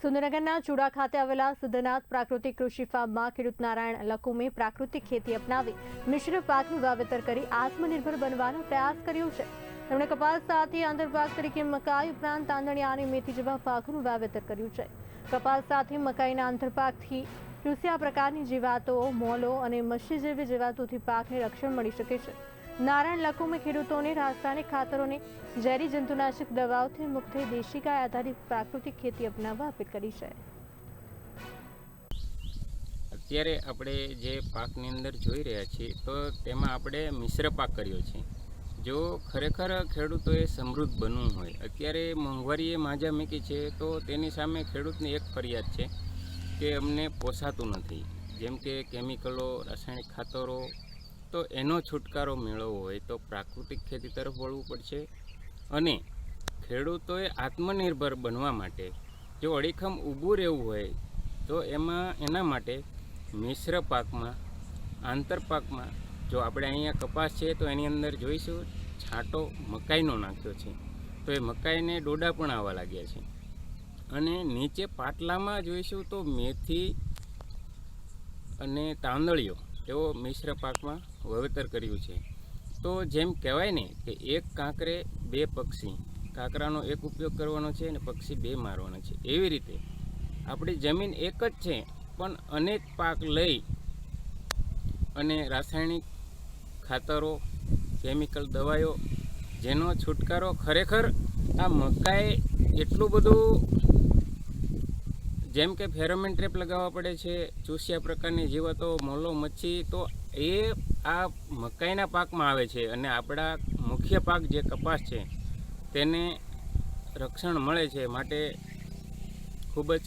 સુરેન્દ્રનગરના ચુડા ખાતે આવેલા સિદ્ધનાથ પ્રાકૃતિક કૃષિ ફાર્મમાં ખેડૂત નારાયણ લકુમે પ્રાકૃતિક ખેતી અપનાવી મિશ્ર પાકનું વાવેતર કરી આત્મનિર્ભર બનવાનો પ્રયાસ કર્યો છે। તેમણે કપાસ સાથે આંતરપાક તરીકે મકાઈ ઉપરાંત તાંદળિયા અને મેથી જેવા પાકોનું વાવેતર કર્યું છે। કપાસ સાથે મકાઈના આંતરપાકથી ચૂસ્યા પ્રકારની જીવાતો, મોલો અને મચ્છી જેવી જીવાતોથી પાકને રક્ષણ મળી શકે છે। નારાયણ લકુમે ખેડૂતોને રાસાયણિક ખાતરોને ઝેરી જંતુનાશક દવાઓથી મુક્ત થઈ દેશી ગાય આધારિત પ્રાકૃતિક ખેતી અપનાવવા અપીલ કરી છે। અત્યારે આપણે જે પાકની અંદર જોઈ રહ્યા છીએ તો તેમાં આપણે મિશ્ર પાક કર્યો છે। જો ખરેખર ખેડૂતોએ સમૃદ્ધ બનવું હોય, અત્યારે મોંઘવારીએ માજા મૂકી છે, તો તેની સામે ખેડૂતની એક ફરિયાદ છે કે અમને પોસાતું નથી। જેમ કે કેમિકલો, રાસાયણિક ખાતરો, તો એનો છુટકારો મેળવવો હોય તો પ્રાકૃતિક ખેતી તરફ વળવું પડશે। અને ખેડૂતોએ આત્મનિર્ભર બનવા માટે જો અડીખમ ઊભું રહેવું હોય તો એના માટે મિશ્ર પાકમાં, આંતરપાકમાં, જો આપણે અહીંયા કપાસ છે તો એની અંદર જોઈશું છાંટો મકાઈનો નાખ્યો છે, તો એ મકાઈને ડોડા પણ આવવા લાગ્યા છે। અને નીચે પાટલામાં જોઈશું તો મેથી અને તાંદળીઓ એવો મિશ્ર પાકમાં વાવેતર કર્યું છે। તો જેમ કહેવાય ને કે એક કાંકરે બે પક્ષી, કાંકરાનો એક ઉપયોગ કરવાનો છે અને પક્ષી બે મારવાના છે, એવી રીતે આપણી જમીન એક જ છે પણ અનેક પાક લઈ અને રાસાયણિક ખાતરો, કેમિકલ દવાઓ, જેનો છુટકારો ખરેખર આ મકાઈ એટલું બધું, જેમ કે ફેરોમેન ટ્રેપ લગાવવા પડે છે, ચૂસ્યા પ્રકારની જીવાતો, મોલો, મચ્છી, તો એ આ મકાઈના પાકમાં આવે છે। અને આપણા મુખ્ય પાક જે કપાસ છે તેને રક્ષણ મળે છે, માટે ખૂબ જ